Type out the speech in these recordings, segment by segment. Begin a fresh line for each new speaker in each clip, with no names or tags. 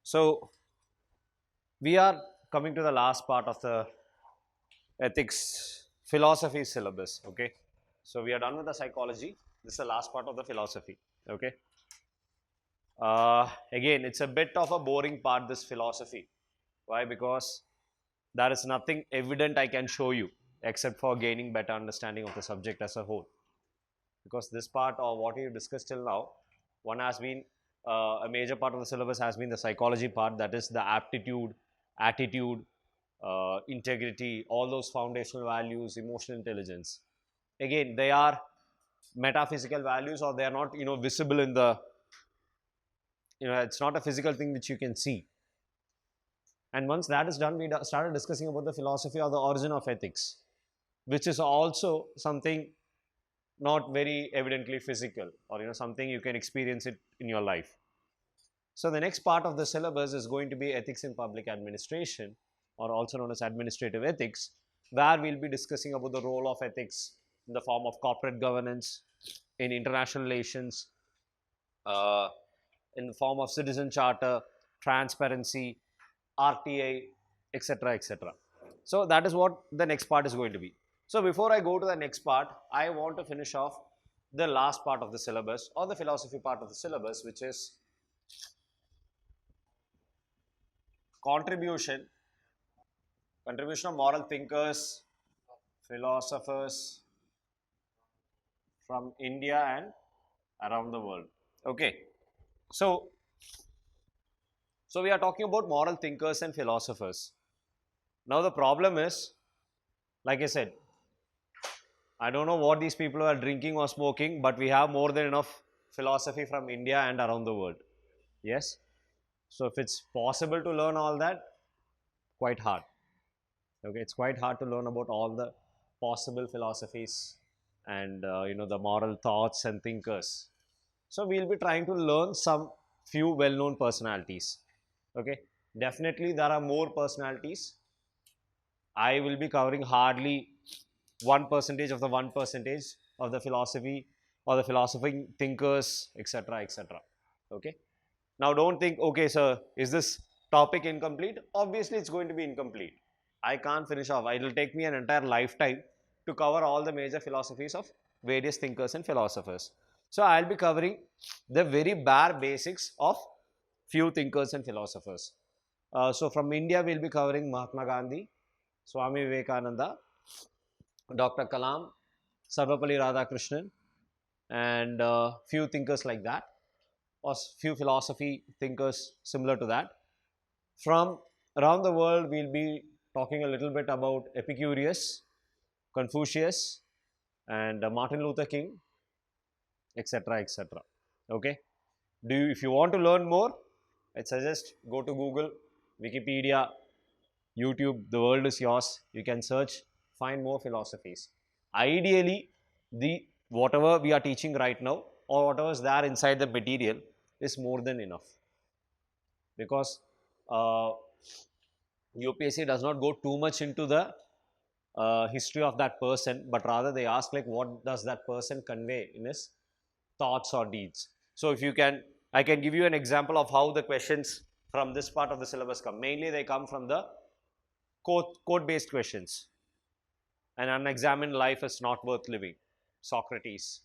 So we are coming to the last part of the ethics philosophy syllabus. Okay, so we are done with the psychology. This is the last part of the philosophy. Okay, again, it's a bit of a boring part, this philosophy. Why? Because there is nothing evident I can show you except for gaining better understanding of the subject as a whole. Because this part or what you discussed till now, one has been a major part of the syllabus has been the psychology part, that is the aptitude, attitude, integrity, all those foundational values, emotional intelligence. Again, they are metaphysical values, or they are not visible in the it's not a physical thing which you can see. And once that is done, we started discussing about the philosophy or the origin of ethics, which is also something not very evidently physical, or something you can experience it in your life. So the next part of the syllabus is going to be ethics in public administration, or also known as administrative ethics, where we'll be discussing about the role of ethics in the form of corporate governance, in international relations, uh, in the form of citizen charter, transparency, RTA, etc., etc. So that is what the next part is going to be. So before I go to the next part, I want to finish off the last part of the syllabus, or the philosophy part of the syllabus, which is contribution contribution of moral thinkers, philosophers from India and around the world. Okay, so we are talking about moral thinkers and philosophers. Now the problem is, like I said, I don't know what these people are drinking or smoking, but we have more than enough philosophy from India and around the world. Yes. So if it's possible to learn all that, quite hard. Okay, it's quite hard to learn about all the possible philosophies and the moral thoughts and thinkers. So we'll be trying to learn some few well-known personalities. Okay, definitely there are more personalities. I will be covering hardly 1% of the 1% of the philosophy or the philosophical thinkers, etc., etc. Okay. Now don't think, okay, sir, is this topic incomplete? Obviously, it's going to be incomplete. I can't finish off. It will take me an entire lifetime to cover all the major philosophies of various thinkers and philosophers. So I'll be covering the very bare basics of few thinkers and philosophers. So from India, we'll be covering Mahatma Gandhi, Swami Vivekananda, Dr. Kalam, Sarvapalli Radhakrishnan, and few thinkers like that, or few philosophy thinkers similar to that. From around the world, we'll be talking a little bit about Epicurus, Confucius, and Martin Luther King, etc., etc. Okay. If you want to learn more, I suggest go to Google, Wikipedia, YouTube. The world is yours. You can search, find more philosophies. Ideally, the whatever we are teaching right now, or whatever is there inside the material, is more than enough, because UPSC does not go too much into the history of that person, but rather they ask like what does that person convey in his thoughts or deeds. So if you can, I can give you an example of how the questions from this part of the syllabus come. Mainly they come from the quote based questions. An unexamined life is not worth living, Socrates.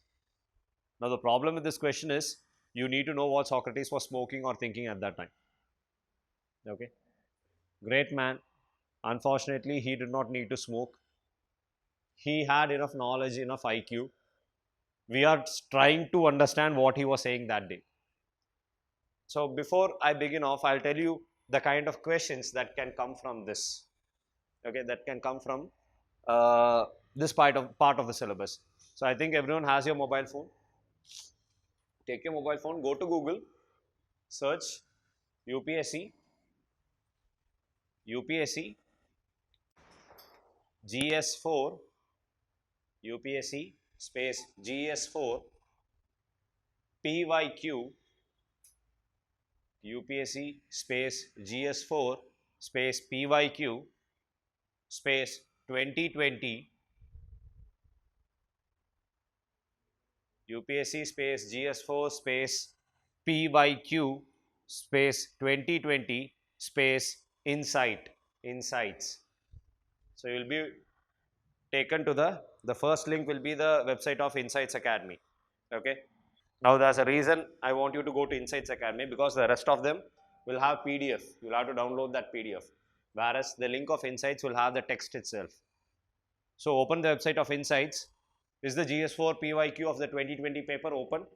Now the problem with this question is you need to know what Socrates was smoking or thinking at that time. Okay, great man. Unfortunately, he did not need to smoke. He had enough knowledge, enough IQ. We are trying to understand what he was saying that day. So before I begin off, I'll tell you the kind of questions that can come from this. Okay, that can come from this part of the syllabus. So I think everyone has your mobile phone. Take your mobile phone, go to Google, search UPSC, UPSC, GS4, UPSC space GS4, PYQ, UPSC space GS4 space PYQ space 2020, UPSC space GS4 space PYQ space 2020 space insights. So you will be taken to the first link will be the website of Insights Academy. Okay. Now there's a reason I want you to go to Insights Academy, because the rest of them will have PDF. You'll have to download that PDF. Whereas the link of Insights will have the text itself. So open the website of Insights. Is the GS4 PYQ of the 2020 paper open?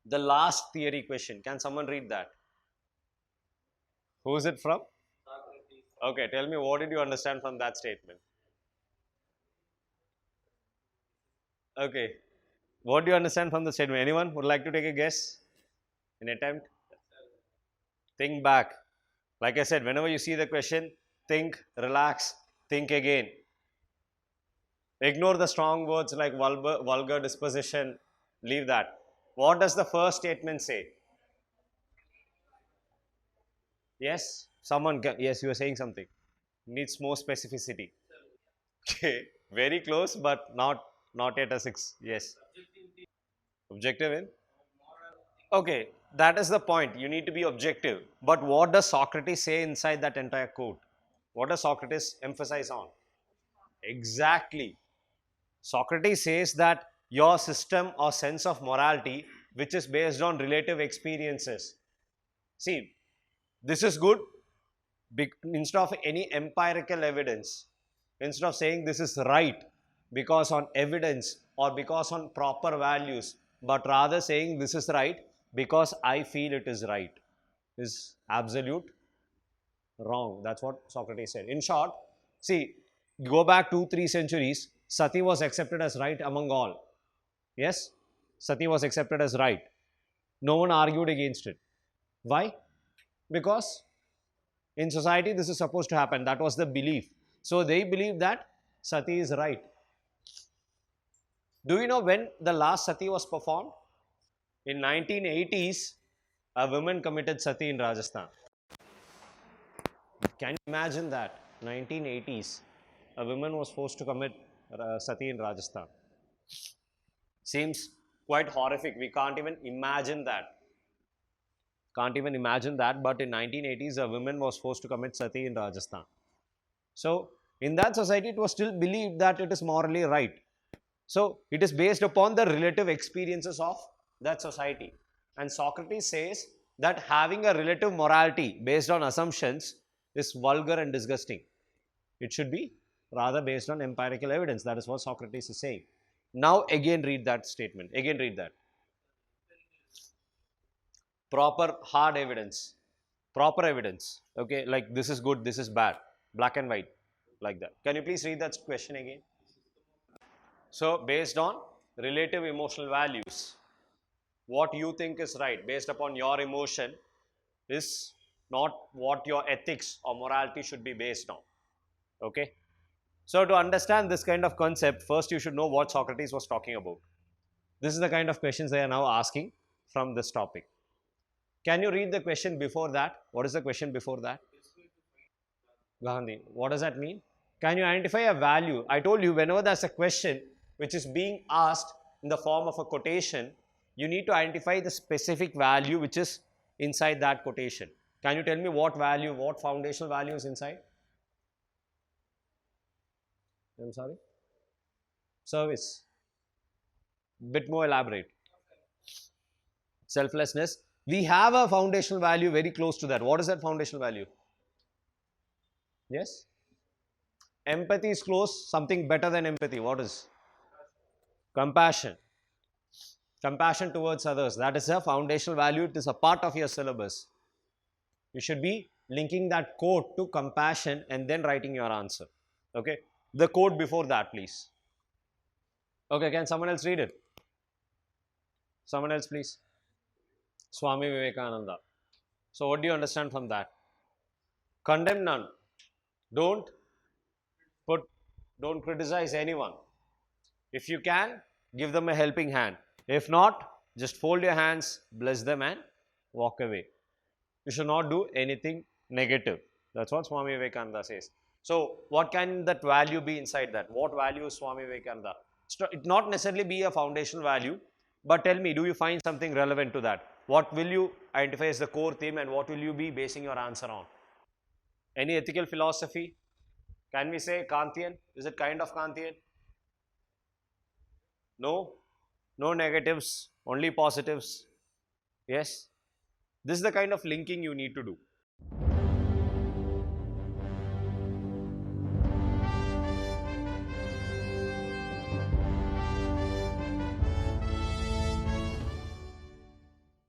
The last theory question. Can someone read that? Who is it from? Okay, tell me, what did you understand from that statement? Okay. What do you understand from the statement? Anyone would like to take a guess? An attempt? Think back. Like I said, whenever you see the question, think, relax, think again. Ignore the strong words like vulgar disposition. Leave that. What does the first statement say? Yes? Someone, yes, you are saying something. Needs more specificity. Okay. Very close, but not yet a 6. Yes. Objective in? Okay, that is the point. You need to be objective. But what does Socrates say inside that entire quote? What does Socrates emphasize on? Exactly. Socrates says that your system or sense of morality, which is based on relative experiences. See, this is good. Instead of any empirical evidence, instead of saying this is right because on evidence or because on proper values, but rather saying this is right because I feel it is right, is absolute wrong. That's what Socrates said. In short, see, go back 2-3 centuries, sati was accepted as right among all. Yes, sati was accepted as right. No one argued against it. Why? Because in society this is supposed to happen. That was the belief. So they believe that sati is right. Do you know when the last sati was performed? In 1980s, a woman committed sati in Rajasthan. Can you imagine that? 1980s, a woman was forced to commit sati in Rajasthan. Seems quite horrific. We can't even imagine that. Can't even imagine that. But in 1980s, a woman was forced to commit sati in Rajasthan. So in that society, it was still believed that it is morally right. So it is based upon the relative experiences of that society. And Socrates says that having a relative morality based on assumptions is vulgar and disgusting. It should be rather based on empirical evidence. That is what Socrates is saying. Now again read that statement. Again read that. Proper hard evidence. Proper evidence. Okay, like this is good, this is bad. Black and white. Like that. Can you please read that question again? So based on relative emotional values, what you think is right based upon your emotion is not what your ethics or morality should be based on. Okay. So to understand this kind of concept, first you should know what Socrates was talking about. This is the kind of questions they are now asking from this topic. Can you read the question before that? What is the question before that? Gandhi. What does that mean? Can you identify a value? I told you, whenever there's a question which is being asked in the form of a quotation, you need to identify the specific value which is inside that quotation. Can you tell me what value, what foundational value is inside? I'm sorry? Service. Bit more elaborate. Selflessness. We have a foundational value very close to that. What is that foundational value? Yes? Empathy is close. Something better than empathy. What is? Compassion. Compassion towards others. That is a foundational value. It is a part of your syllabus. You should be linking that quote to compassion and then writing your answer. Okay. The quote before that, please. Okay, can someone else read it? Someone else, please. Swami Vivekananda. So what do you understand from that? Condemn none. Don't criticize anyone. If you can, give them a helping hand. If not, just fold your hands, bless them and walk away. You should not do anything negative. That's what Swami Vivekananda says. So what can that value be inside that? What value is Swami Vivekananda? It not necessarily be a foundational value, but tell me, do you find something relevant to that? What will you identify as the core theme and what will you be basing your answer on? Any ethical philosophy? Can we say Kantian? Is it kind of Kantian? No? No negatives, only positives. Yes? This is the kind of linking you need to do.